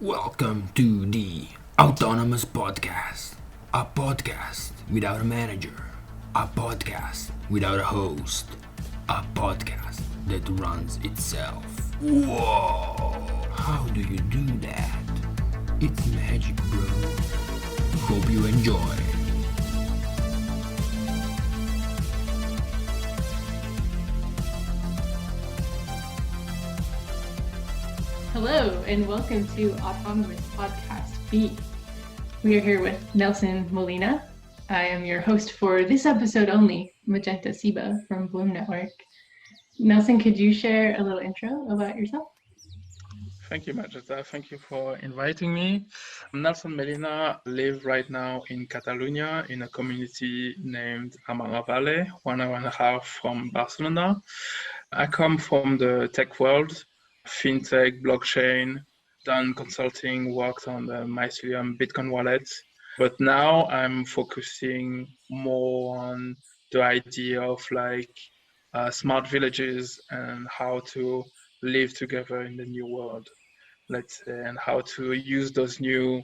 Welcome to the Autonomous Podcast, a podcast without a manager, a podcast without a host, a podcast that runs itself. Whoa! How do you do that? It's magic, bro. Hope you enjoy. Hello and welcome to Autonomous Podcast B. We are here with Nelson Melina. I am your host for this episode only, Magenta Ceiba from Bloom Network. Nelson, could you share a little intro about yourself? Thank you, Magenta. Thank you for inviting me. I'm Nelson Melina, live right now in Catalonia in a community named Amara Valley, 1 hour and a half from Barcelona. I come from the tech world, fintech, blockchain, done consulting, worked on the Mycelium Bitcoin wallet. But now I'm focusing more on the idea of smart villages and how to live together in the new world, let's say, and how to use those new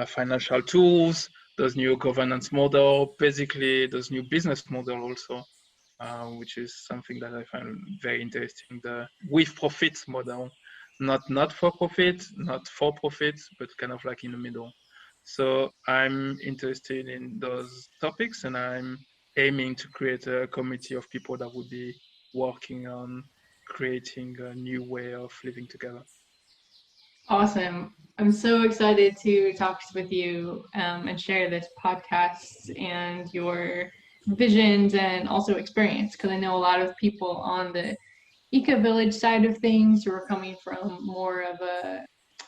financial tools, those new governance model, basically those new business model also, which is something that I find very interesting. The with profits model, not for profit, not for profit, but kind of like in the middle. So I'm interested in those topics, and I'm aiming to create a community of people that would be working on creating a new way of living together. Awesome. I'm so excited to talk with you and share this podcast and your visions and also experience, because I know a lot of people on the eco-village side of things who are coming from more of a,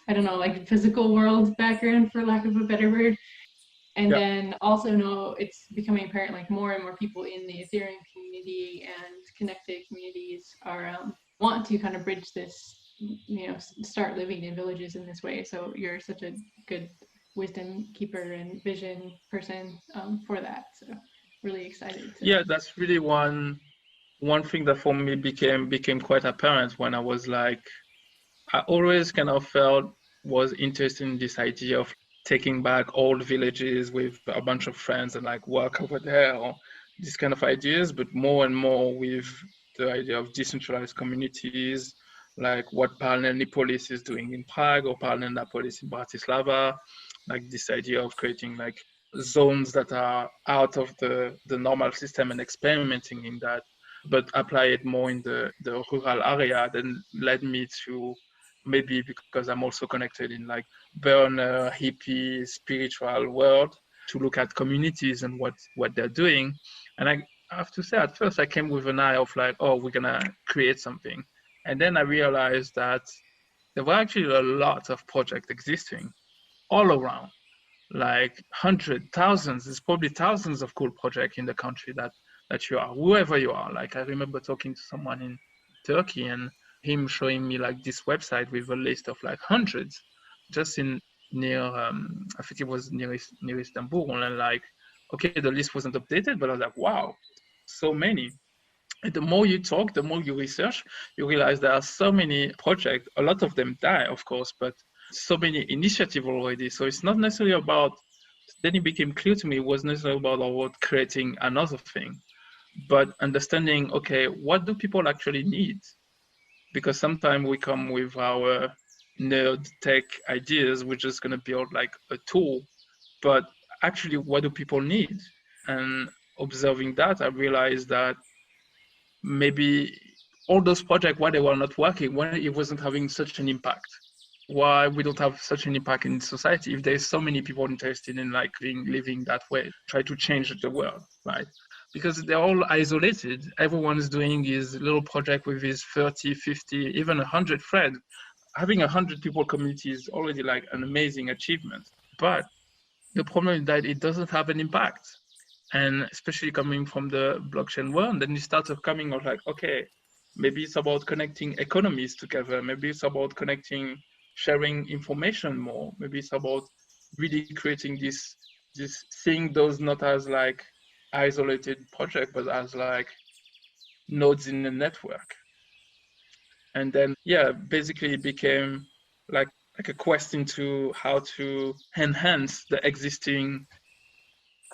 I don't know, like physical world background, for lack of a better word. And then also know it's becoming apparent like more and more people in the Ethereum community and connected communities are want to kind of bridge this, start living in villages in this way. So you're such a good wisdom keeper and vision person for that. So really excited. Yeah, that's really one thing that for me became quite apparent when I always kind of felt was interested in this idea of taking back old villages with a bunch of friends and like work over there, or these kind of ideas, but more and more with the idea of decentralized communities, like what Parallel Nipolis is doing in Prague or Parallel Napolis in Bratislava, like this idea of creating like zones that are out of the normal system and experimenting in that, but apply it more in the rural area, then led me to, maybe because I'm also connected in like burner, hippie, spiritual world, to look at communities and what they're doing. And I have to say, at first I came with an eye of like, oh, we're gonna create something. And then I realized that there were actually a lot of projects existing all around, like hundreds, thousands, there's probably thousands of cool projects in the country that you are, whoever you are. Like I remember talking to someone in Turkey and him showing me like this website with a list of like hundreds just in near I think it was near Istanbul, and like, okay, the list wasn't updated, but I was like, wow, so many. And the more you talk, the more you research, you realize there are so many projects. A lot of them die, of course, but so many initiatives already. So it's not necessarily about, then it became clear to me, it was necessarily about creating another thing, but understanding, okay, what do people actually need? Because sometimes we come with our nerd tech ideas, we're just going to build like a tool, but actually, what do people need? And observing that, I realized that maybe all those projects, why they were not working, why it wasn't having such an impact, why we don't have such an impact in society if there's so many people interested in like living that way, try to change the world, right? Because they're all isolated. Everyone's doing his little project with his 30, 50, even 100 friends. Having 100 people community is already like an amazing achievement. But the problem is that it doesn't have an impact. And especially coming from the blockchain world, then you start coming of like, okay, maybe it's about connecting economies together. Maybe it's about connecting, sharing information more. Maybe it's about really creating this seeing those not as like isolated project, but as like nodes in the network. And then, yeah, basically it became like like a quest into how to enhance the existing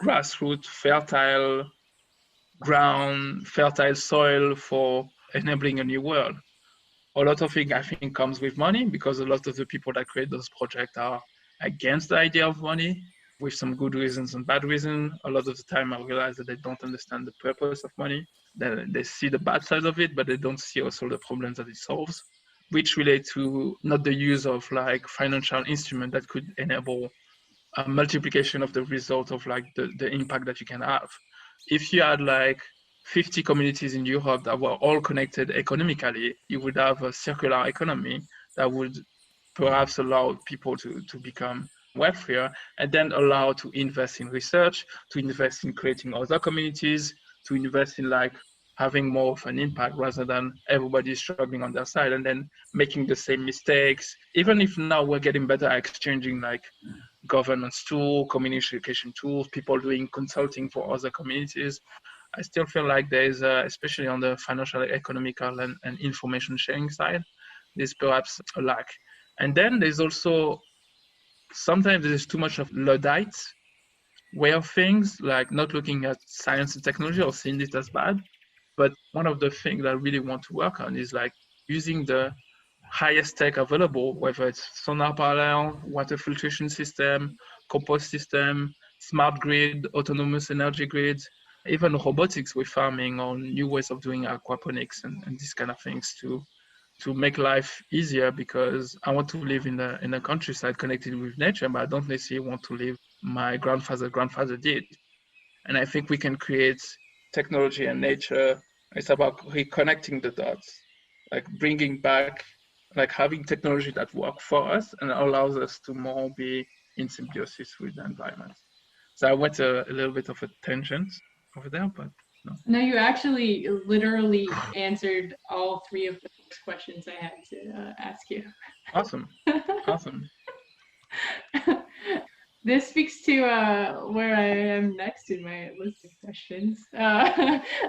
grassroots fertile ground, fertile soil for enabling a new world. A lot of it, I think, comes with money because a lot of the people that create those projects are against the idea of money with some good reasons and bad reasons. A lot of the time, I realize that they don't understand the purpose of money. They see the bad side of it, but they don't see also the problems that it solves, which relate to not the use of like financial instrument that could enable a multiplication of the result of like the impact that you can have. If you had like 50 communities in Europe that were all connected economically, you would have a circular economy that would perhaps allow people to become wealthier and then allow to invest in research, to invest in creating other communities, to invest in like having more of an impact rather than everybody struggling on their side and then making the same mistakes. Even if now we're getting better at exchanging like governance tool, communication tools, people doing consulting for other communities. I still feel like there is, especially on the financial, economical, and information sharing side, there's perhaps a lack. And then there's also sometimes there's too much of Luddite way of things, like not looking at science and technology or seeing it as bad. But one of the things that I really want to work on is like using the highest tech available, whether it's solar panel, water filtration system, compost system, smart grid, autonomous energy grids, even robotics with farming or new ways of doing aquaponics and these kind of things to make life easier, because I want to live in the countryside connected with nature, but I don't necessarily want to live my grandfather did. And I think we can create technology and nature. It's about reconnecting the dots, like bringing back, like having technology that works for us and allows us to more be in symbiosis with the environment. So I went a little bit of a tangent over there, but no. No, you actually literally answered all three of the questions I had to ask you. Awesome. Awesome. This speaks to where I am next in my list of questions,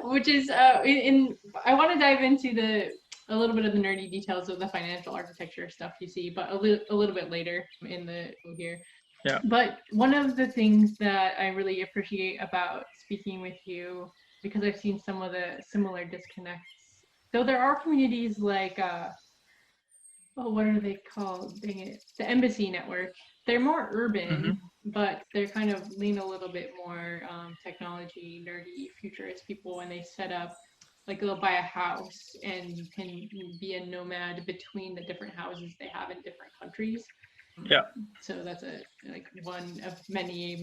which is I want to dive into a little bit of the nerdy details of the financial architecture stuff you see, but a little bit later in the here. Yeah. But one of the things that I really appreciate about speaking with you, because I've seen some of the similar disconnects, though there are communities like what are they called? Dang it. The Embassy Network. They're more urban, but they're kind of lean a little bit more technology, nerdy, futurist people when they set up, like they'll buy a house and you can be a nomad between the different houses they have in different countries. Yeah. So that's one of many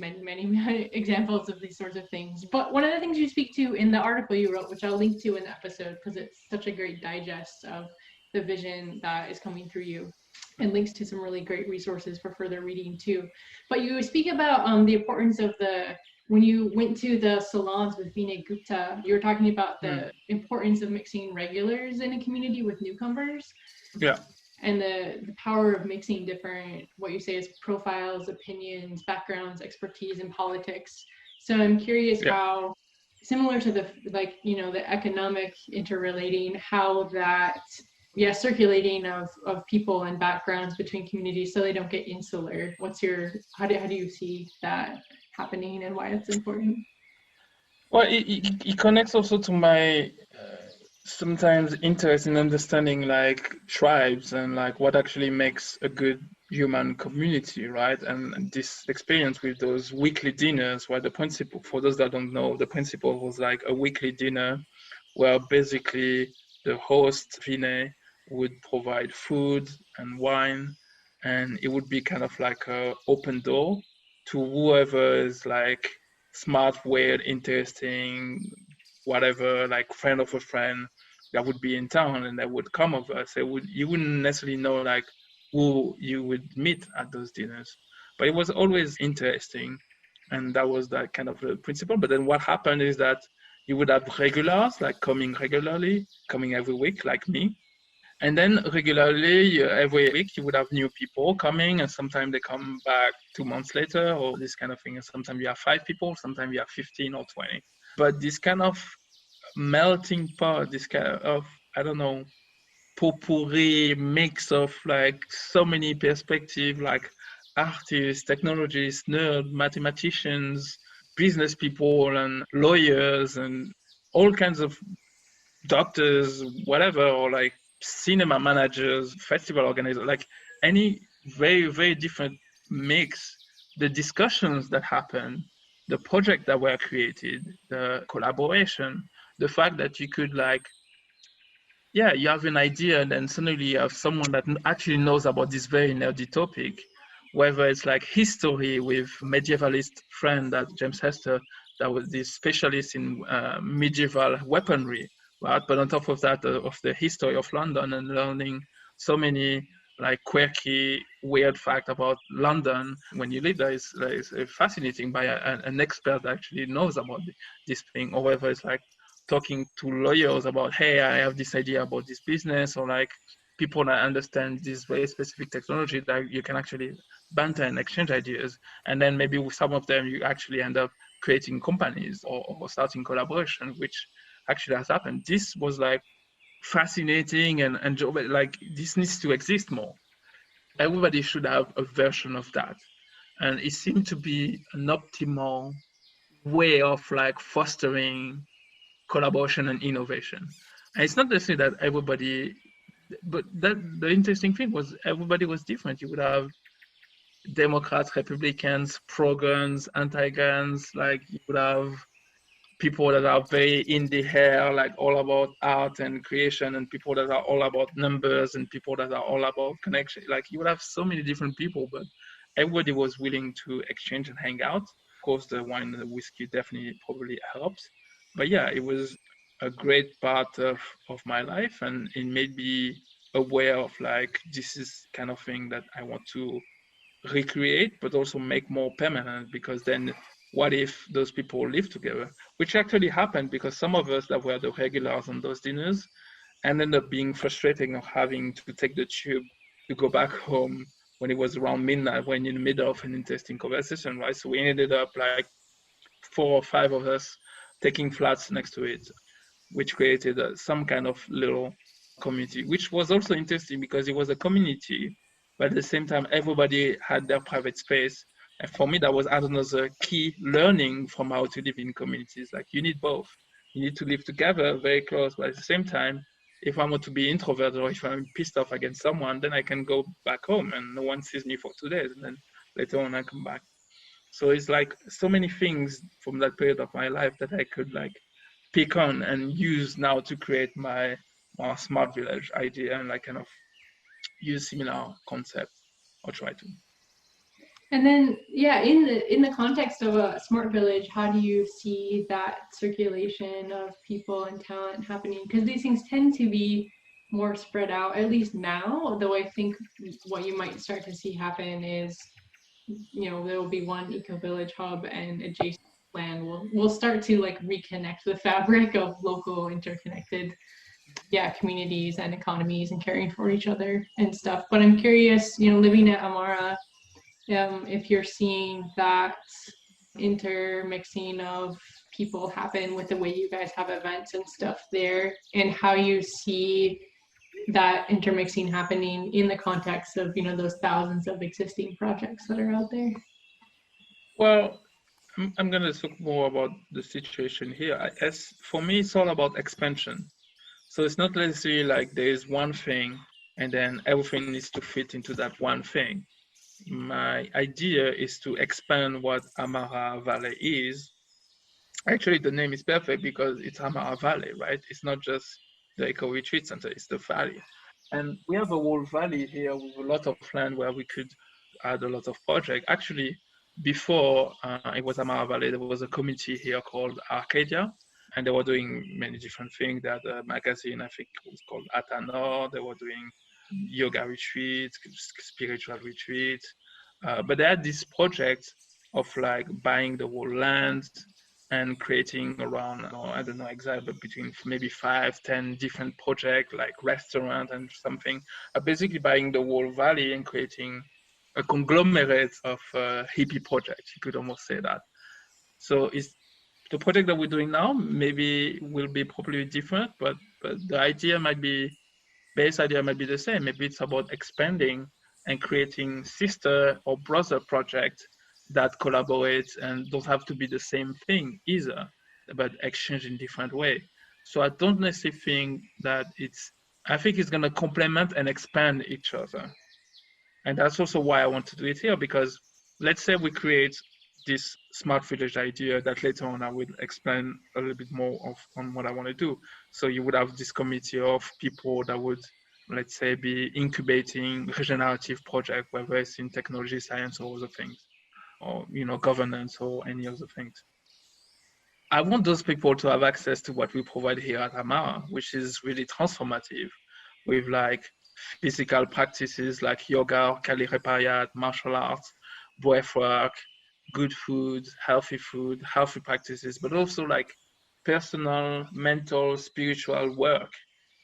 examples of these sorts of things. But one of the things you speak to in the article you wrote, which I'll link to in the episode because it's such a great digest of the vision that is coming through you, and links to some really great resources for further reading too. But you speak about the importance of when you went to the salons with Vinay Gupta, you were talking about the importance of mixing regulars in a community with newcomers. Yeah. And the power of mixing different, what you say is profiles, opinions, backgrounds, expertise in politics. So I'm curious how, similar to the economic interrelating, how that circulating of people and backgrounds between communities so they don't get insular. How do you see that happening and why it's important? Well, it connects also to my sometimes interest in understanding like tribes and like what actually makes a good human community, right? And this experience with those weekly dinners, where the principle, for those that don't know, the principle was like a weekly dinner where basically the host, Vinay, would provide food and wine, and it would be kind of like an open door to whoever is like smart, weird, interesting, whatever, like friend of a friend that would be in town and that would come over. So you wouldn't necessarily know like who you would meet at those dinners, but it was always interesting, and that was that kind of the principle. But then what happened is that you would have regulars like coming regularly, coming every week, like me. And then regularly, every week, you would have new people coming, and sometimes they come back 2 months later, or this kind of thing. And sometimes you have 5 people, sometimes you have 15 or 20. But this kind of melting pot, this kind of, I don't know, potpourri mix of like so many perspectives, like artists, technologists, nerds, mathematicians, business people, and lawyers, and all kinds of doctors, whatever, or like cinema managers, festival organizers, like any very, very different mix. The discussions that happen, the project that were created, the collaboration, the fact that you could like, yeah, you have an idea and then suddenly you have someone that actually knows about this very nerdy topic, whether it's like history with medievalist friend that James Hester, that was this specialist in medieval weaponry, right? But on top of that, of the history of London and learning so many like quirky, weird fact about London when you live there is fascinating by an expert that actually knows about this thing, or whether it's like talking to lawyers about, hey, I have this idea about this business, or like people that understand this very specific technology that you can actually banter and exchange ideas. And then maybe with some of them, you actually end up creating companies or starting collaboration, which actually has happened. This was like fascinating and like this needs to exist more. Everybody should have a version of that. And it seemed to be an optimal way of like fostering collaboration and innovation. And it's not necessarily that everybody, but that the interesting thing was everybody was different. You would have Democrats, Republicans, pro-guns, anti-guns. Like you would have people that are very in the hair, like all about art and creation, and people that are all about numbers, and people that are all about connection. Like you would have so many different people, but everybody was willing to exchange and hang out. Of course, the wine and the whiskey definitely probably helped. But yeah, it was a great part of my life, and it made me aware of like this is kind of thing that I want to recreate, but also make more permanent, because then what if those people live together? Which actually happened, because some of us that were the regulars on those dinners ended up being frustrating of having to take the tube to go back home when it was around midnight, when in the middle of an interesting conversation, right? So we ended up like 4 or 5 of us taking flats next to it, which created some kind of little community, which was also interesting because it was a community, but at the same time, everybody had their private space. And for me, that was another key learning from how to live in communities. Like you need both. You need to live together very close, but at the same time, if I want to be introverted or if I'm pissed off against someone, then I can go back home and no one sees me for 2 days. And then later on, I come back. So it's like so many things from that period of my life that I could like pick on and use now to create my smart village idea and like kind of use similar concepts or try to. And then, yeah, in the context of a smart village, how do you see that circulation of people and talent happening? Because these things tend to be more spread out, at least now. Though I think what you might start to see happen is, there will be one eco village hub, and adjacent land will start to like reconnect the fabric of local interconnected, communities and economies, and caring for each other and stuff. But I'm curious, living at Amara, if you're seeing that intermixing of people happen with the way you guys have events and stuff there, and how you see that intermixing happening in the context of those thousands of existing projects that are out there. Well, I'm going to talk more about the situation here. As for me, it's all about expansion. So it's not necessarily like there is one thing and then everything needs to fit into that one thing. My idea is to expand what Amara Valley is. Actually, the name is perfect because it's Amara Valley, right? It's not just the Eco Retreat Center, it's the valley. And we have a whole valley here with a lot of land where we could add a lot of projects. Actually, before it was Amara Valley, there was a community here called Arcadia, and they were doing many different things. They had a magazine, I think it was called Atanor. They were doing yoga retreats, spiritual retreats. But they had this project of like buying the whole land and creating around, I don't know exactly, but between maybe 5-10 different projects like restaurant and something, basically buying the whole valley and creating a conglomerate of hippie projects. You could almost say that. So it's the project that we're doing now maybe will be probably different, but the idea might be base idea might be the same. Maybe it's about expanding and creating sister or brother projects that collaborate and don't have to be the same thing either, but exchange in different way. So I don't necessarily think that I think it's going to complement and expand each other. And that's also why I want to do it here, because let's say we create this smart village idea that later on I will explain a little bit more on what I want to do. So you would have this committee of people that would, let's say, be incubating regenerative project, whether it's in technology, science, or other things, or governance or any other things. I want those people to have access to what we provide here at Amara, which is really transformative, with like physical practices like yoga, Kali Repayat, martial arts, breath work, good food, healthy practices, but also like personal, mental, spiritual work.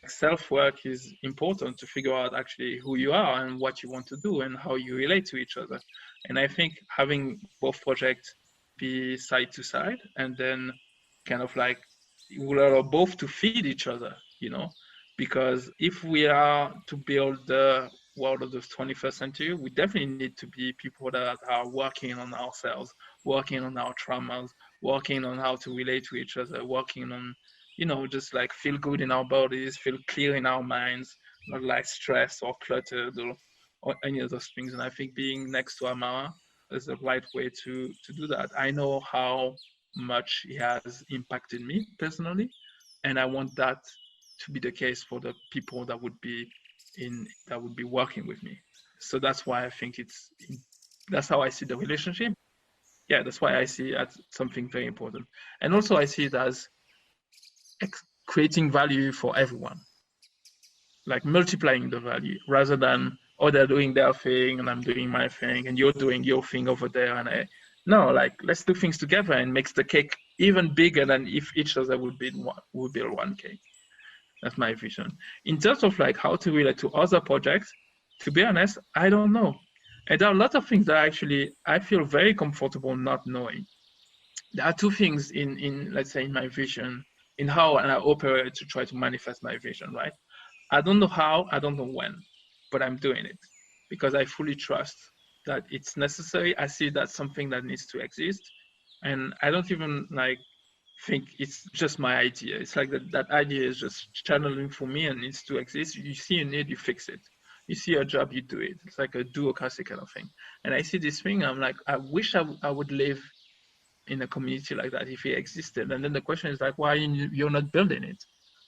Self-work is important to figure out actually who you are and what you want to do and how you relate to each other. And I think having both projects be side to side and then kind of like we'll allow both to feed each other, because if we are to build the world of the 21st century, we definitely need to be people that are working on ourselves, working on our traumas, working on how to relate to each other, working on just like feel good in our bodies, feel clear in our minds, not like stressed or cluttered or any of those things. And I think being next to Amara is the right way to do that. I know how much he has impacted me personally, and I want that to be the case for the people that would be working with me. So that's why I think that's how I see the relationship. Yeah, that's why I see it as something very important. And also I see it as creating value for everyone, like multiplying the value rather than, oh, they're doing their thing and I'm doing my thing and you're doing your thing over there. And no, like let's do things together and makes the cake even bigger than if each other would build one cake. That's my vision. In terms of like how to relate to other projects, to be honest, I don't know. And there are a lot of things that actually I feel very comfortable not knowing. There are two things in let's say in my vision, in how I operate to try to manifest my vision, right? I don't know how, I don't know when, but I'm doing it because I fully trust that it's necessary. I see that's something that needs to exist. And I don't even like think it's just my idea. It's like that idea is just channeling for me and needs to exist. You see a need, you fix it. You see a job, you do it. It's like a duocracy kind of thing. And I see this thing, I'm like, I wish I would live in a community like that if it existed. And then the question is like, why you're not building it?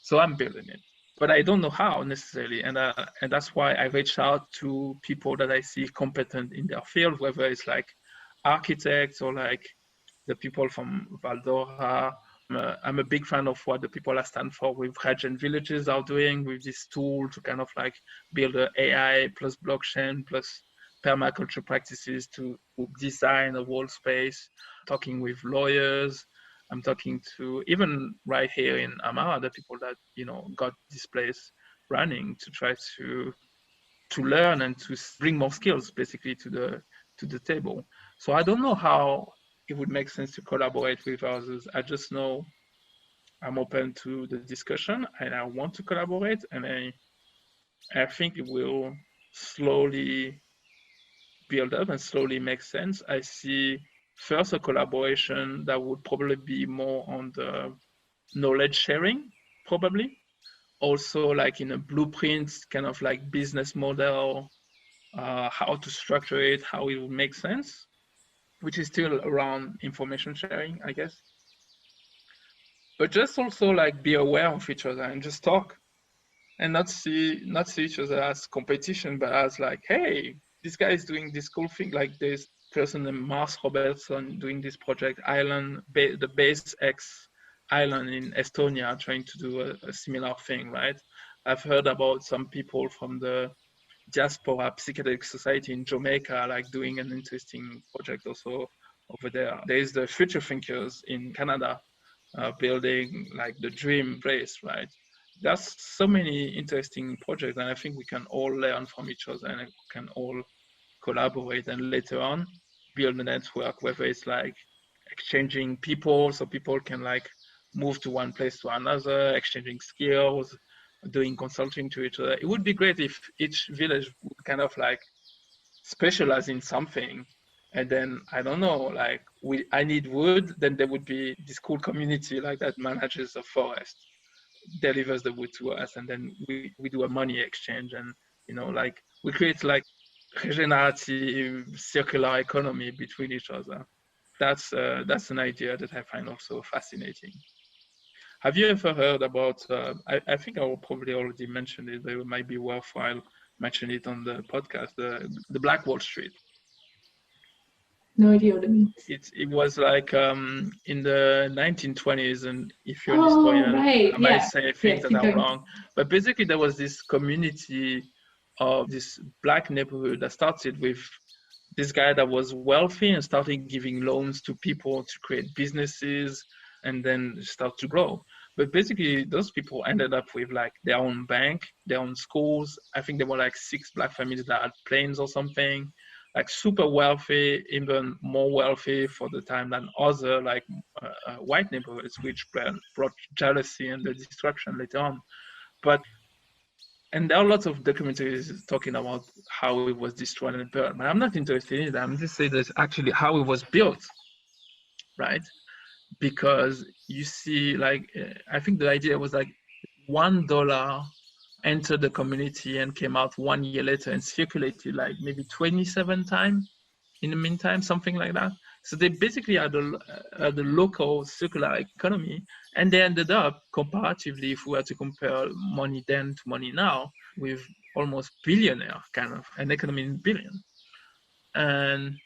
So I'm building it, but I don't know how necessarily. And that's why I reached out to people that I see competent in their field, whether it's like architects or like the people from Valdora. I'm a big fan of what the people at Stanford with Regen Villages are doing with this tool to kind of like build an AI plus blockchain plus permaculture practices to design a whole space. Talking with lawyers, I'm talking to even right here in Amara, the people that got this place running to try to learn and to bring more skills basically to the table. So I don't know how it would make sense to collaborate with others. I just know I'm open to the discussion and I want to collaborate, and I think it will slowly build up and slowly make sense. I see first a collaboration that would probably be more on the knowledge sharing, probably. Also like in a blueprint, kind of like business model, how to structure it, how it would make sense, which is still around information sharing, I guess. But just also like be aware of each other and just talk and not see each other as competition, but as like, hey, this guy is doing this cool thing. Like there's person named Mars Robertson doing this project the Base X island in Estonia, trying to do a similar thing, right? I've heard about some people from the diaspora psychedelic society in Jamaica, like doing an interesting project also over there. There's the future thinkers in Canada, building like the dream place, right? There's so many interesting projects, and I think we can all learn from each other and we can all collaborate and later on build a network, whether it's like exchanging people so people can like move to one place to another, exchanging skills, doing consulting to each other. It would be great if each village would kind of like specialize in something. And then I don't know, like I need wood, then there would be this cool community like that manages a forest, delivers the wood to us, and then we do a money exchange, and like we create like regenerative circular economy between each other. That's an idea that I find also fascinating. Have you ever heard about, I think I will probably already mention it, but it might be worthwhile mentioning it on the podcast, the Black Wall Street. No idea what it means. It was like in the 1920s, and if you're an historian, right. I might say things that are wrong. But basically, there was this community of this black neighborhood that started with this guy that was wealthy and started giving loans to people to create businesses and then start to grow. But basically, those people ended up with like their own bank, their own schools. I think there were like 6 black families that had planes or something, like super wealthy, even more wealthy for the time than other like white neighborhoods, which brought jealousy and the destruction later on. And there are lots of documentaries talking about how it was destroyed and built, but I'm not interested in that. I'm just saying that actually how it was built, right? Because you see, like, I think the idea was like $1 entered the community and came out 1 year later and circulated like maybe 27 times in the meantime, something like that. So they basically had the local circular economy, and they ended up comparatively, if we were to compare money then to money now, with almost billionaire kind of an economy in billion. And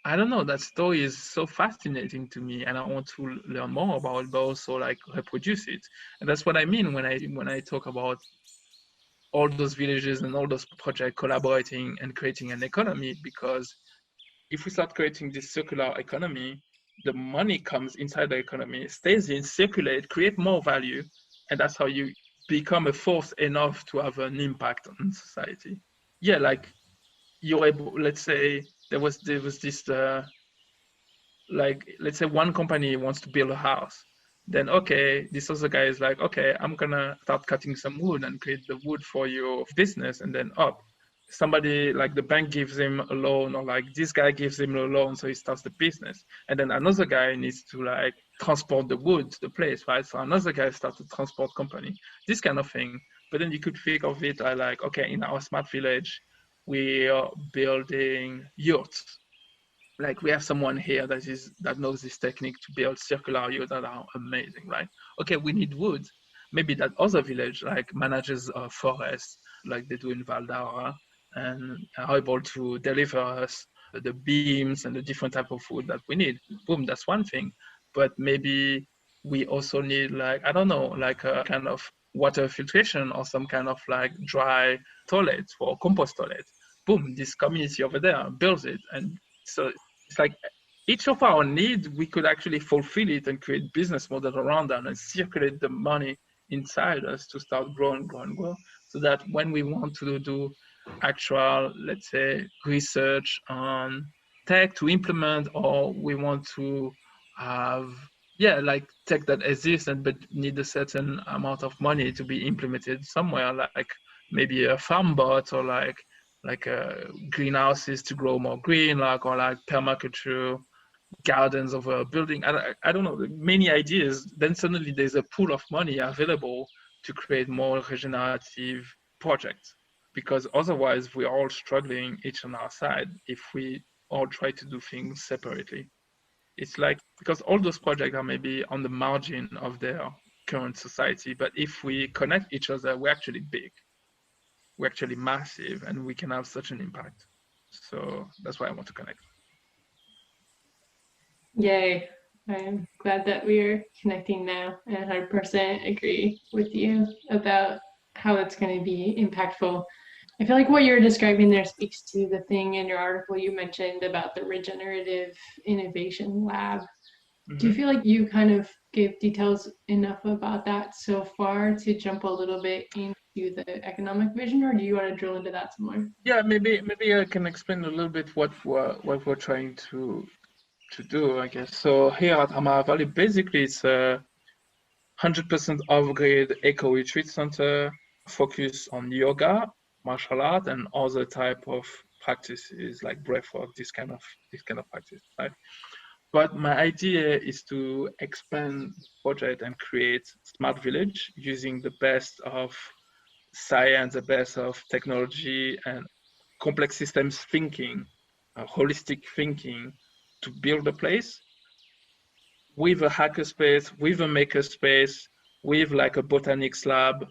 I don't know, that story is so fascinating to me, and I want to learn more about it, but also like reproduce it. And that's what I mean when I talk about all those villages and all those projects collaborating and creating an economy, because if we start creating this circular economy, the money comes inside the economy, stays in, circulate, create more value, and that's how you become a force enough to have an impact on society. Yeah, like you're able, let's say there was this like, let's say one company wants to build a house, then okay, this other guy is like, okay, I'm gonna start cutting some wood and create the wood for your business, and then somebody like the bank gives him a loan, or like this guy gives him a loan, so he starts the business, and then another guy needs to like transport the wood to the place, right? So another guy starts a transport company, this kind of thing. But then you could think of it like, okay, in our smart village, we are building yurts. Like we have someone here that knows this technique to build circular yurts that are amazing, right? Okay, we need wood. Maybe that other village like manages a forest, like they do in Valdara, and are able to deliver us the beams and the different type of wood that we need. Boom, that's one thing. But maybe we also need, like, I don't know, like a kind of water filtration or some kind of like dry toilet or compost toilet. Boom, this community over there builds it. And so it's like each of our needs, we could actually fulfill it and create business model around that and circulate the money inside us to start growing, so that when we want to do actual, let's say, research on tech to implement, or we want to have, like tech that exists and but need a certain amount of money to be implemented somewhere, like maybe a farm bot, or like greenhouses to grow more green, or like permaculture gardens of a building. I don't know, many ideas. Then suddenly there's a pool of money available to create more regenerative projects, because otherwise we're all struggling each on our side if we all try to do things separately. It's like, because all those projects are maybe on the margin of their current society, but if we connect each other, we're actually big, we're actually massive, and we can have such an impact. So that's why I want to connect. Yay. I'm glad that we're connecting now, and 100% agree with you about how it's going to be impactful. I feel like what you're describing there speaks to the thing in your article you mentioned about the Regenerative Innovation Lab. Mm-hmm. Do you feel like you kind of gave details enough about that so far to jump a little bit into the economic vision, or do you want to drill into that some more? Yeah, maybe I can explain a little bit what we're trying to do, I guess. So here at Amara Valley, basically it's 100% off-grid eco-retreat center, focus on yoga, martial art, and other type of practices like breathwork, this kind of practice, right? But my idea is to expand the project and create smart village using the best of science, the best of technology, and complex systems thinking, holistic thinking to build a place with a hackerspace, with a makerspace, with like a botanics lab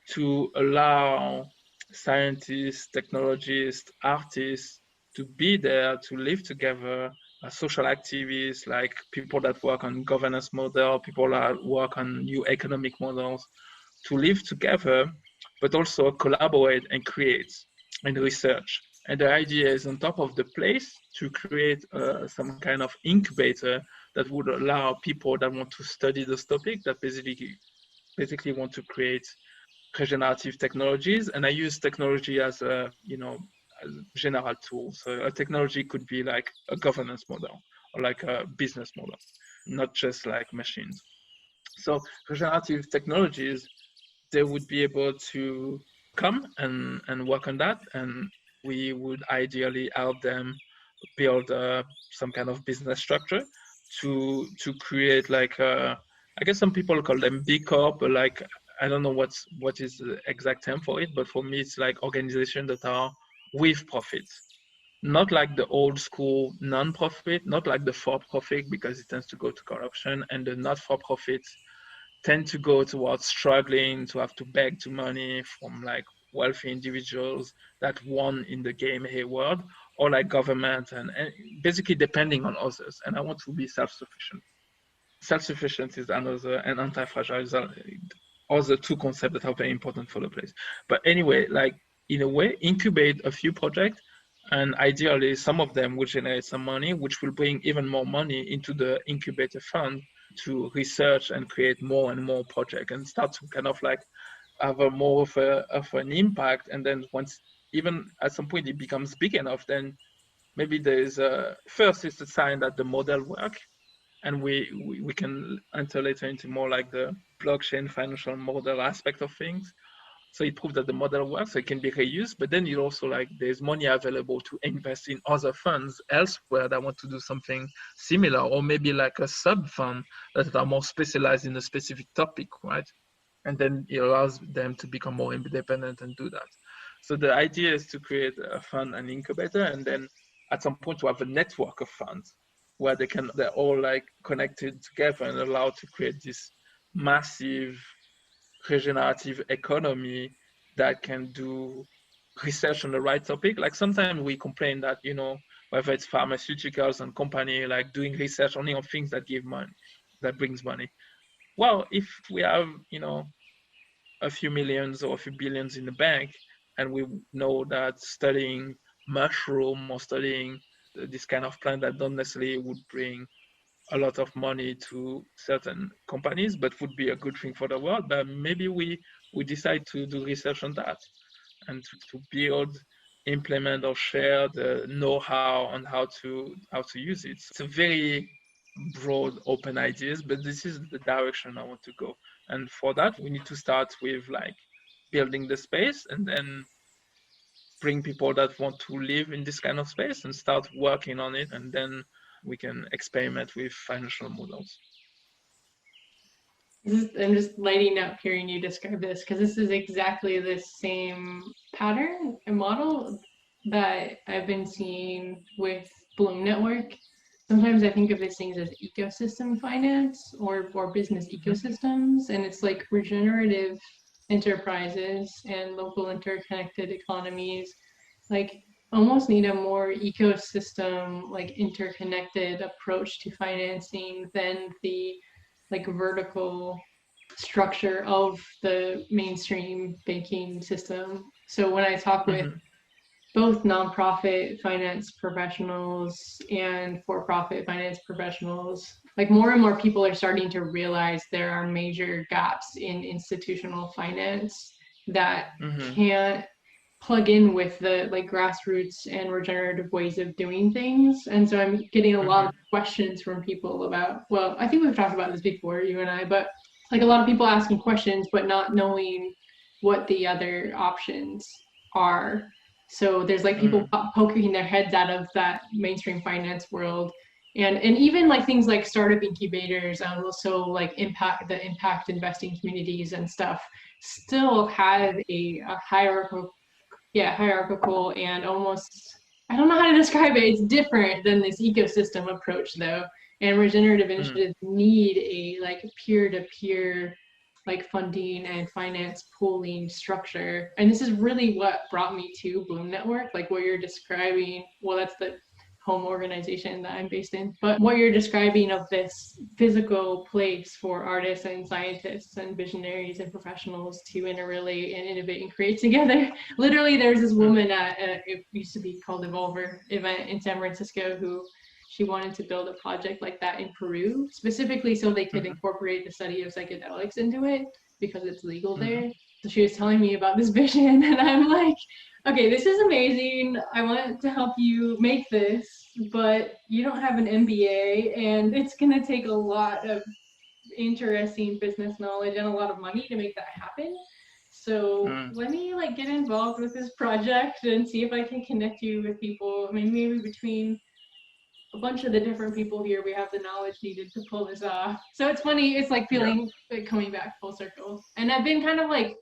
to allow scientists, technologists, artists to be there, to live together, social activists, like people that work on governance model, people that work on new economic models, to live together, but also collaborate and create and research. And the idea is on top of the place to create some kind of incubator that would allow people that want to study this topic, that basically want to create regenerative technologies. And I use technology as a, as a general tool. So a technology could be like a governance model or like a business model, not just like machines. So regenerative technologies, they would be able to come and work on that, and we would ideally help them build some kind of business structure to create like I guess some people call them B Corp, but like I don't know what is the exact term for it, but for me it's like organizations that are with profits, not like the old school non-profit, not like the for-profit because it tends to go to corruption, and the not-for-profit tend to go towards struggling to have to beg to money from like wealthy individuals that won in the game Hayward, or like government and basically depending on others. And I want to be self-sufficient. Self-sufficient is another, and anti-fragile is other two concepts that are very important for the place. But anyway, like in a way, incubate a few projects, and ideally some of them will generate some money, which will bring even more money into the incubator fund to research and create more and more projects and start to kind of like have a more of an impact. And then once even at some point it becomes big enough, then maybe there's a first it's a sign that the model work, and we can enter later into more like the blockchain financial model aspect of things. So it proves that the model works, so it can be reused, but then you also like there's money available to invest in other funds elsewhere that want to do something similar, or maybe like a sub fund that are more specialized in a specific topic, right? And then it allows them to become more independent and do that. So the idea is to create a fund and incubator, and then at some point to have a network of funds where they're all like connected together and allowed to create this massive regenerative economy that can do research on the right topic. Like sometimes we complain that, whether it's pharmaceuticals and company like doing research only on things that give money, that brings money. Well, if we have, a few millions or a few billions in the bank, and we know that studying mushroom or studying this kind of plant that don't necessarily would bring a lot of money to certain companies, but would be a good thing for the world. But maybe we decide to do research on that and to build, implement, or share the know-how on how to use it. It's a very broad, open ideas, but this is the direction I want to go. And for that, we need to start with like building the space, and then bring people that want to live in this kind of space and start working on it, and then we can experiment with financial models. I'm just lighting up hearing you describe this, because this is exactly the same pattern and model that I've been seeing with Bloom Network. Sometimes I think of these things as ecosystem finance or business ecosystems, and it's like regenerative enterprises and local interconnected economies like almost need a more ecosystem, like interconnected approach to financing than the like vertical structure of the mainstream banking system. So when I talk with both nonprofit finance professionals and for-profit finance professionals, like more and more people are starting to realize there are major gaps in institutional finance that can't plug in with the like grassroots and regenerative ways of doing things. And so I'm getting a lot of questions from people about, well, I think we've talked about this before, you and I, but like a lot of people asking questions but not knowing what the other options are. So there's like people poking their heads out of that mainstream finance world, and even like things like startup incubators and also like impact investing communities and stuff still have a hierarchical and almost, I don't know how to describe it. It's different than this ecosystem approach though. And regenerative initiatives need a like peer-to-peer like funding and finance pooling structure. And this is really what brought me to Bloom Network, like what you're describing. Well, that's the home organization that I'm based in. But what you're describing of this physical place for artists and scientists and visionaries and professionals to interrelate and innovate and create together. Literally, there's this woman at it used to be called Evolver event in San Francisco who she wanted to build a project like that in Peru, specifically so they could incorporate the study of psychedelics into it because it's legal there. So she was telling me about this vision, and I'm like, okay, this is amazing. I want to help you make this, but you don't have an MBA, and it's going to take a lot of interesting business knowledge and a lot of money to make that happen. So let me like get involved with this project and see if I can connect you with people. I mean, maybe between a bunch of the different people here, we have the knowledge needed to pull this off. So it's funny, it's like feeling like coming back full circle. And I've been kind of like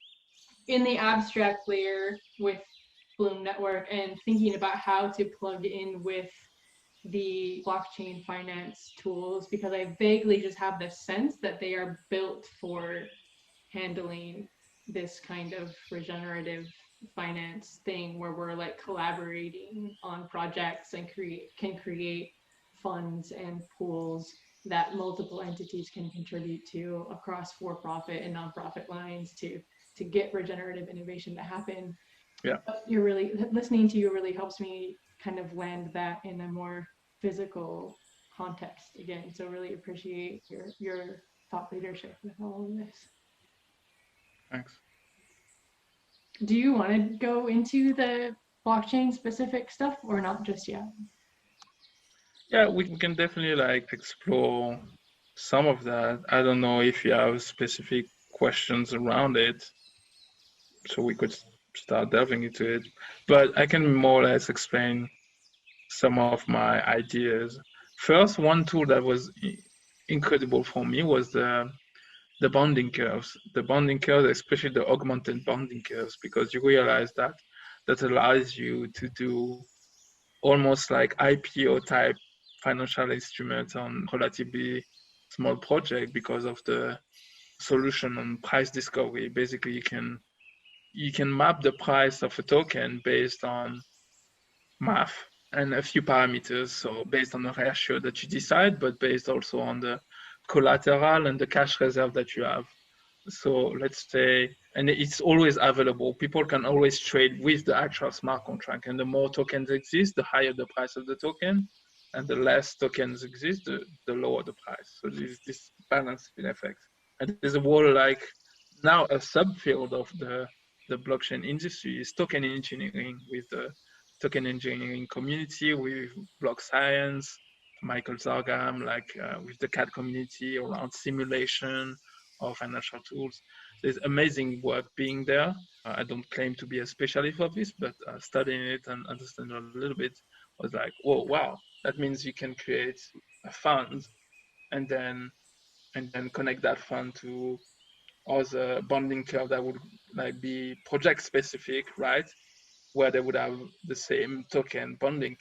in the abstract layer with Bloom Network and thinking about how to plug in with the blockchain finance tools because I vaguely just have this sense that they are built for handling this kind of regenerative finance thing where we're like collaborating on projects and can create funds and pools that multiple entities can contribute to across for-profit and nonprofit lines to get regenerative innovation to happen. Yeah. You're really listening to you really helps me kind of land that in a more physical context again. So really appreciate your thought leadership with all of this. Thanks. Do you want to go into the blockchain specific stuff or not just yet? Yeah, we can definitely like explore some of that. I don't know if you have specific questions around it, so we could start delving into it. But I can more or less explain some of my ideas. First, one tool that was incredible for me was the bonding curves. The bonding curves, especially the augmented bonding curves, because you realize that allows you to do almost like IPO type financial instruments on relatively small project because of the solution on price discovery. Basically, you can map the price of a token based on math and a few parameters. So based on the ratio that you decide, but based also on the collateral and the cash reserve that you have. So let's say, and it's always available. People can always trade with the actual smart contract. And the more tokens exist, the higher the price of the token. And the less tokens exist, the lower the price. So there's this balancing effect. And there's a whole like now a subfield of the blockchain industry is token engineering with the token engineering community, with block science, Michael Zargam, like with the CAD community around simulation of financial tools. There's amazing work being there. I don't claim to be a specialist of this, but studying it and understanding a little bit was like, whoa, wow, that means you can create a fund and then connect that fund to other bonding curve that would like be project specific, right? Where they would have the same token bonding,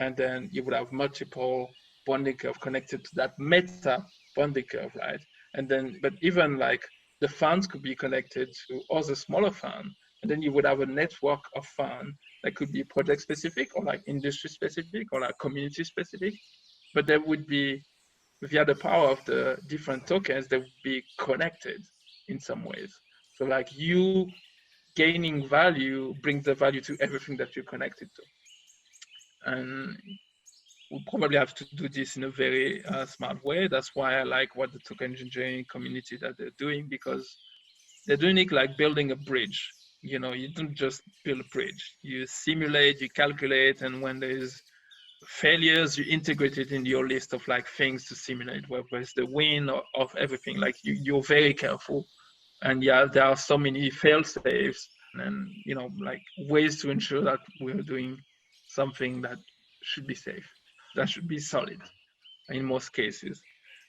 and then you would have multiple bonding curve connected to that meta bonding curve, right? And then, but even like the funds could be connected to other smaller funds, and then you would have a network of funds that could be project specific or like industry specific or like community specific, but there would be via the power of the different tokens, they would be connected in some ways. So like you gaining value brings the value to everything that you're connected to. And we'll probably have to do this in a very smart way. That's why I like what the token engineering community that they're doing, because they're doing it like building a bridge. You know, you don't just build a bridge. You simulate, you calculate, and when there's failures, you integrate it in your list of like things to simulate, whether it's the win or of everything. Like you're very careful. And yeah, there are so many fail safes and like ways to ensure that we're doing something that should be safe, that should be solid in most cases.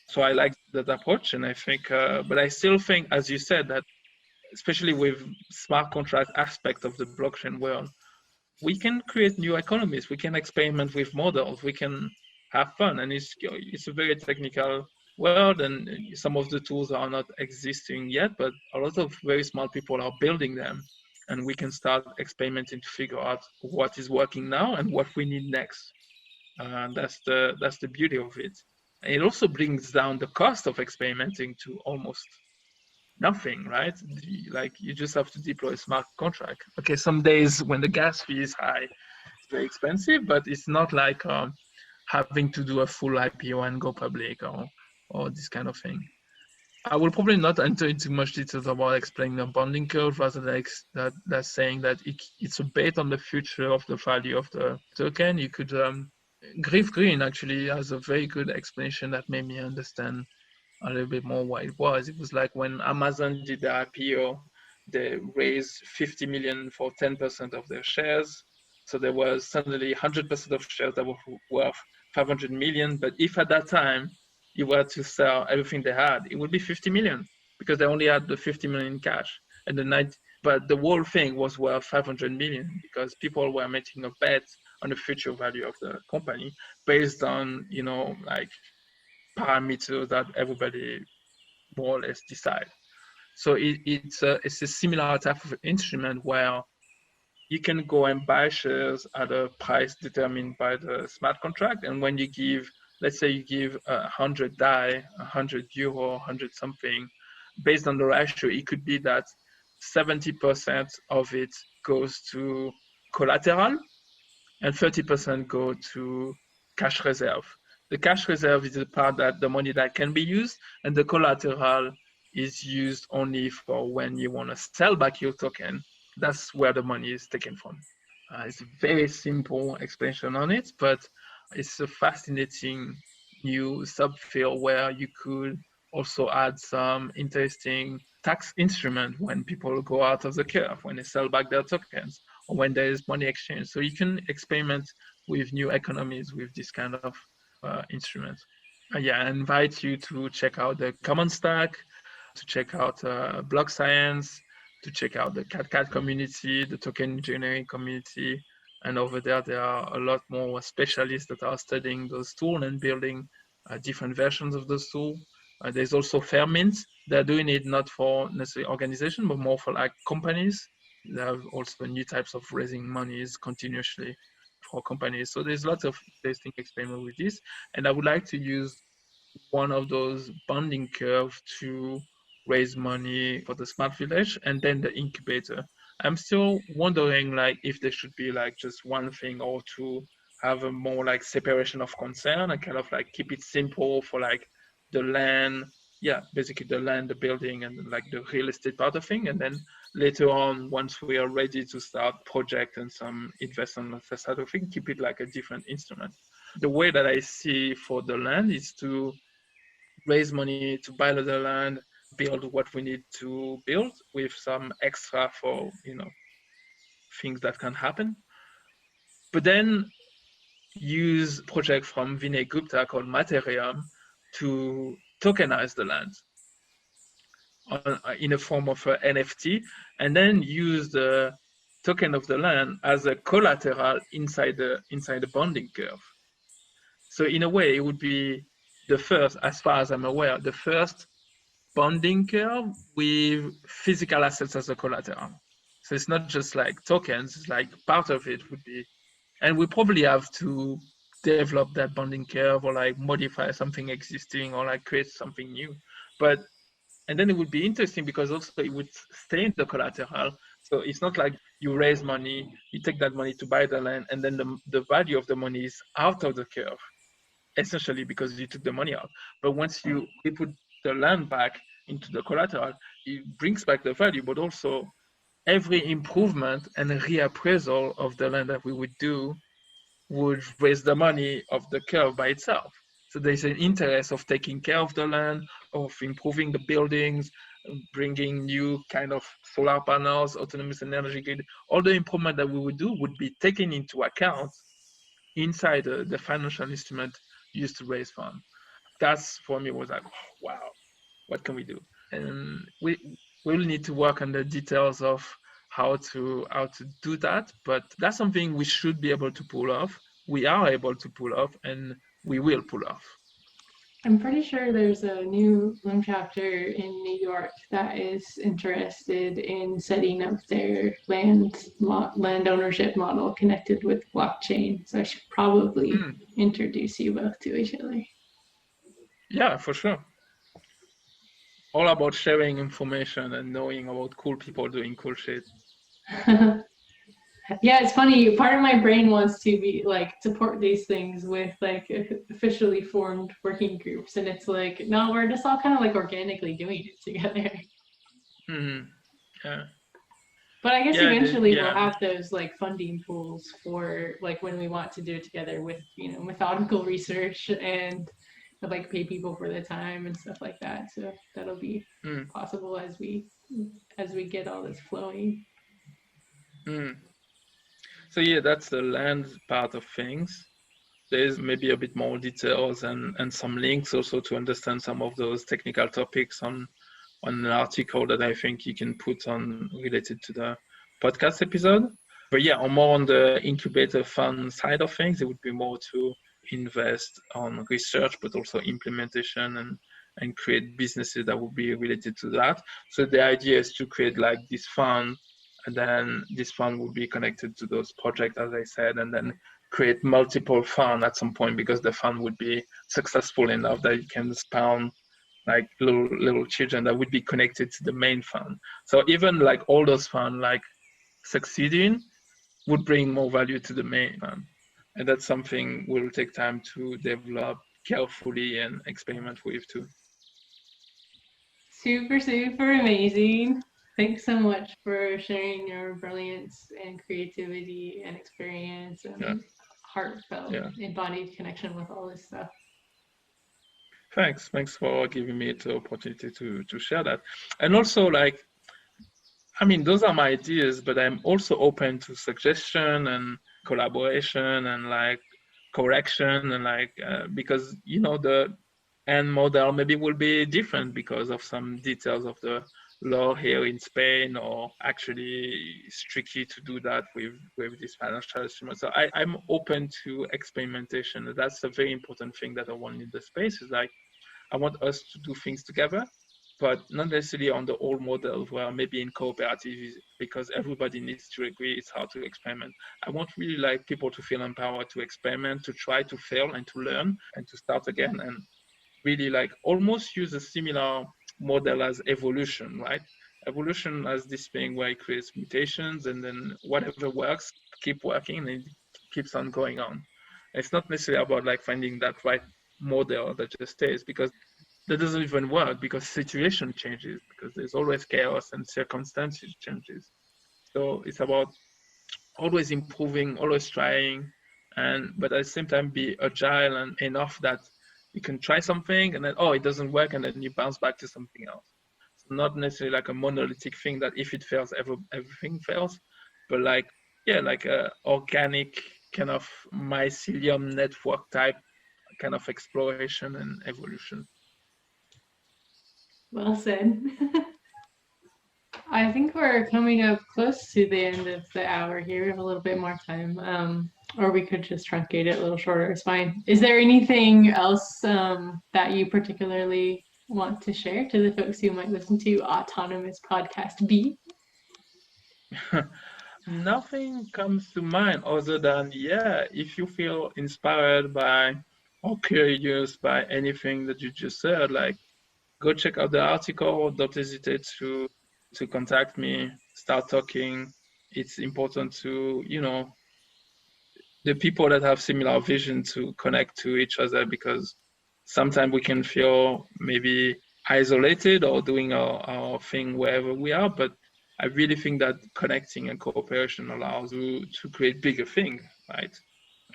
So I like that approach, and I think, but I still think, as you said, that especially with smart contract aspect of the blockchain world, we can create new economies. We can experiment with models. We can have fun, and it's a very technical world, and some of the tools are not existing yet, but a lot of very smart people are building them, and we can start experimenting to figure out what is working now and what we need next. That's the beauty of it. And it also brings down the cost of experimenting to almost nothing, right? Like you just have to deploy a smart contract. Okay, some days when the gas fee is high, it's very expensive, but it's not like having to do a full IPO and go public or this kind of thing. I will probably not enter into much details about explaining the bonding curve, rather than that saying that it's a bet on the future of the value of the token. You could Griff Green actually has a very good explanation that made me understand a little bit more what it was. It was like when Amazon did the IPO, they raised 50 million for 10% of their shares. So there was suddenly 100% of shares that were worth 500 million. But if at that time you were to sell everything they had, it would be 50 million because they only had the 50 million in cash. And but the whole thing was worth 500 million because people were making a bet on the future value of the company based on, like parameters that everybody more or less decide. So it's a similar type of instrument where you can go and buy shares at a price determined by the smart contract. And when you give, let's say you give 100 DAI, 100 euro, 100 something, based on the ratio, it could be that 70% of it goes to collateral and 30% go to cash reserve. The cash reserve is the part that the money that can be used, and the collateral is used only for when you want to sell back your token. That's where the money is taken from. It's a very simple explanation on it, but it's a fascinating new subfield where you could also add some interesting tax instrument when people go out of the curve, when they sell back their tokens, or when there is money exchange. So you can experiment with new economies with this kind of instrument. Yeah, I invite you to check out the Common Stack, to check out Block Science, to check out the CatCat community, the token engineering community. And over there are a lot more specialists that are studying those tools and building different versions of those tools. There's also Fairmint. They're doing it not for necessarily organization, but more for like companies. They have also new types of raising monies continuously for companies. So there's lots of interesting experiments with this. And I would like to use one of those bonding curves to raise money for the smart village and then the incubator. I'm still wondering like if there should be like just one thing or to have a more like separation of concern and kind of like keep it simple for like the land, yeah, basically the land, the building, and like the real estate part of thing. And then later on, once we are ready to start project and some investment on the side of thing, keep it like a different instrument. The way that I see for the land is to raise money to buy the land, build what we need to build with some extra for, things that can happen. But then use project from Vinay Gupta called Materium to tokenize the land in a form of an NFT, and then use the token of the land as a collateral inside the bonding curve. So in a way, it would be the first, as far as I'm aware, the first bonding curve with physical assets as a collateral. So it's not just like tokens, it's like part of it would be, and we probably have to develop that bonding curve or like modify something existing or like create something new. And then it would be interesting because also it would stay in the collateral. So it's not like you raise money, you take that money to buy the land, and then the value of the money is out of the curve, essentially because you took the money out. But once you put the land back into the collateral, it brings back the value, but also every improvement and reappraisal of the land that we would do would raise the money of the curve by itself. So there's an interest of taking care of the land, of improving the buildings, bringing new kind of solar panels, autonomous energy grid. All the improvement that we would do would be taken into account inside the financial instrument used to raise funds. That's for me was like, oh, wow, what can we do? And we'll need to work on the details of how to do that, but that's something we should be able to pull off. We are able to pull off, and we will pull off. I'm pretty sure there's a new Bloom chapter in New York that is interested in setting up their land ownership model connected with blockchain. So I should probably introduce you both to each other. Yeah, for sure. All about sharing information and knowing about cool people doing cool shit. Yeah, it's funny. Part of my brain wants to be like support these things with like officially formed working groups, and it's like, no, we're just all kind of like organically doing it together. Yeah. But I guess eventually we'll have those like funding pools for like when we want to do it together with, you know, methodical research and like pay people for the time and stuff like that. So that'll be possible as we get all this flowing. So yeah, that's the land part of things. There's maybe a bit more details and some links also to understand some of those technical topics on an article that I think you can put on related to the podcast episode. But yeah, more on the incubator fund side of things, it would be more to invest on research, but also implementation and create businesses that would be related to that. So the idea is to create like this fund, and then this fund will be connected to those projects, as I said, and then create multiple funds at some point, because the fund would be successful enough that it can spawn like little children that would be connected to the main fund. So even like all those funds like succeeding would bring more value to the main fund. And that's something will take time to develop carefully and experiment with too. Super, super amazing. Thanks so much for sharing your brilliance and creativity and experience and heartfelt, embodied connection with all this stuff. Thanks for giving me the opportunity to share that. And also, like, I mean, those are my ideas, but I'm also open to suggestion and collaboration and like correction and like because you know the end model maybe will be different because of some details of the law here in Spain, or actually it's tricky to do that with this financial instrument. So I'm open to experimentation. That's a very important thing that I want in the space, is like I want us to do things together, but not necessarily on the old model where maybe in cooperative, because everybody needs to agree, it's hard to experiment. I want really like people to feel empowered to experiment, to try, to fail, and to learn, and to start again, and really like almost use a similar model as evolution, right? Evolution as this thing where it creates mutations, and then whatever works, keep working, and it keeps on going on. It's not necessarily about like finding that right model that just stays, because that doesn't even work, because situation changes, because there's always chaos and circumstances changes. So it's about always improving, always trying, but at the same time be agile and enough that you can try something and then, oh, it doesn't work, and then you bounce back to something else. So not necessarily like a monolithic thing that if it fails, everything fails, but like, yeah, like a organic kind of mycelium network type kind of exploration and evolution. Well said. I think we're coming up close to the end of the hour here. We have a little bit more time, or we could just truncate it a little shorter. It's fine. Is there anything else that you particularly want to share to the folks who might listen to Autonomous Podcast B? Nothing comes to mind other than, if you feel inspired by or curious by anything that you just said, like, go check out the article. Don't hesitate to contact me, start talking. It's important to, the people that have similar vision to connect to each other, because sometimes we can feel maybe isolated or doing our thing wherever we are. But I really think that connecting and cooperation allows you to create bigger things, right?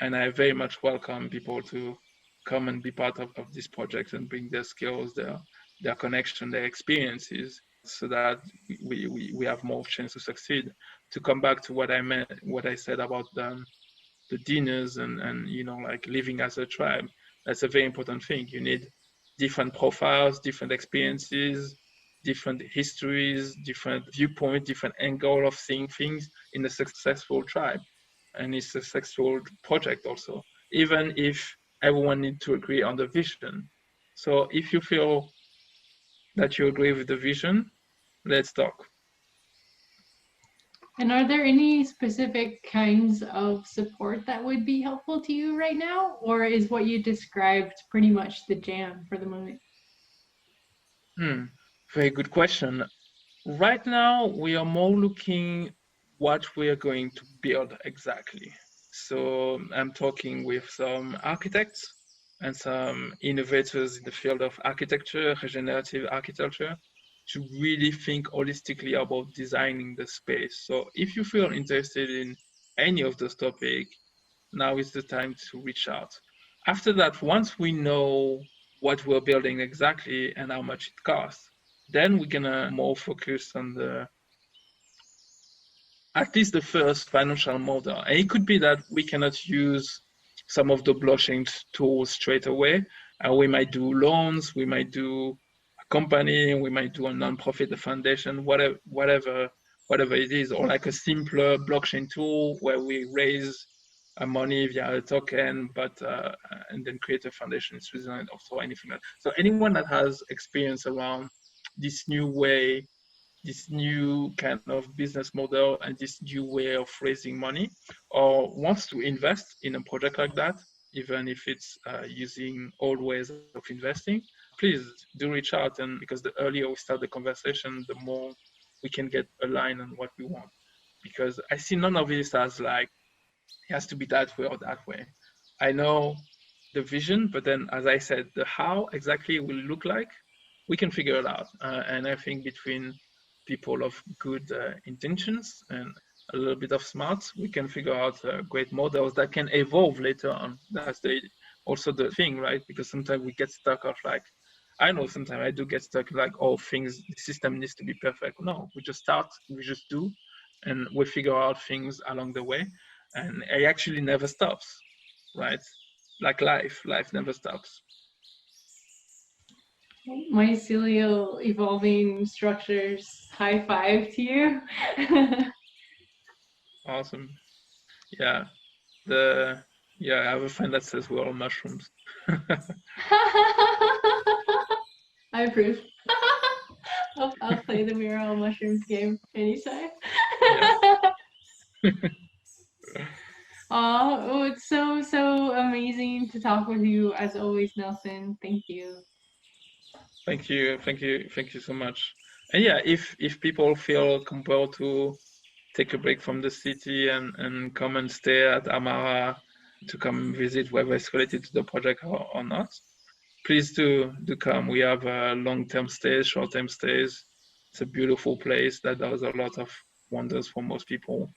And I very much welcome people to come and be part of this project and bring their skills, their connection, their experiences, so that we have more chance to succeed. To come back to what I said about the dinners and like living as a tribe, that's a very important thing. You need different profiles, different experiences, different histories, different viewpoints, different angle of seeing things in a successful tribe and a successful project also, even if everyone needs to agree on the vision. So if you feel that you agree with the vision, let's talk. And are there any specific kinds of support that would be helpful to you right now? Or is what you described pretty much the jam for the moment? Very good question. Right now, we are more looking what we are going to build exactly. So I'm talking with some architects and some innovators in the field of architecture, regenerative architecture, to really think holistically about designing the space. So if you feel interested in any of those topics, now is the time to reach out. After that, once we know what we're building exactly and how much it costs, then we're gonna more focus on at least the first financial model. And it could be that we cannot use some of the blockchain tools straight away. We might do loans, we might do a company, we might do a nonprofit, a foundation, whatever it is, or like a simpler blockchain tool where we raise money via a token, but and then create a foundation in Switzerland or so anything like that. So anyone that has experience around this new way, this new kind of business model and this new way of raising money, or wants to invest in a project like that, even if it's using old ways of investing, please do reach out. And because the earlier we start the conversation, the more we can get aligned on what we want. Because I see none of this as like, it has to be that way or that way. I know the vision, but then as I said, the how exactly it will look like, we can figure it out. And I think between people of good intentions and a little bit of smarts, we can figure out great models that can evolve later on. That's also the thing, right? Because sometimes we get stuck of like, I know sometimes I do get stuck like, oh, the system needs to be perfect. No, we just start, we just do, and we figure out things along the way. And it actually never stops, right? Like life never stops. Mycelial evolving structures, high five to you. Awesome. Yeah. I have a friend that says we're all mushrooms. I approve. I'll play the We're All Mushrooms game anytime. Oh, it's so amazing to talk with you as always, Nelson. Thank you. Thank you so much. And yeah, if people feel compelled to take a break from the city and come and stay at Amara to come visit, whether it's related to the project or not, please do come. We have long-term stays, short-term stays. It's a beautiful place that does a lot of wonders for most people.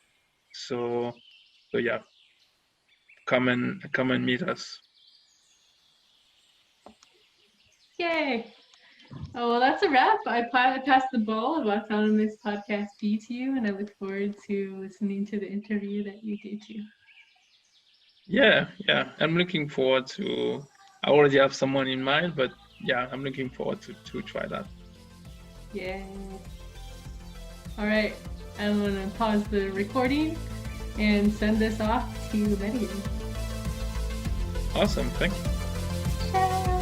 So yeah, come and meet us. Yay! Oh, well, that's a wrap. I passed the ball of Autonomous Podcast B to you, and I look forward to listening to the interview that you do too. Yeah. I'm looking forward to. I already have someone in mind, but yeah, I'm looking forward to try that. Yeah. All right, I'm gonna pause the recording and send this off to Lydia. Awesome. Thanks. Ciao.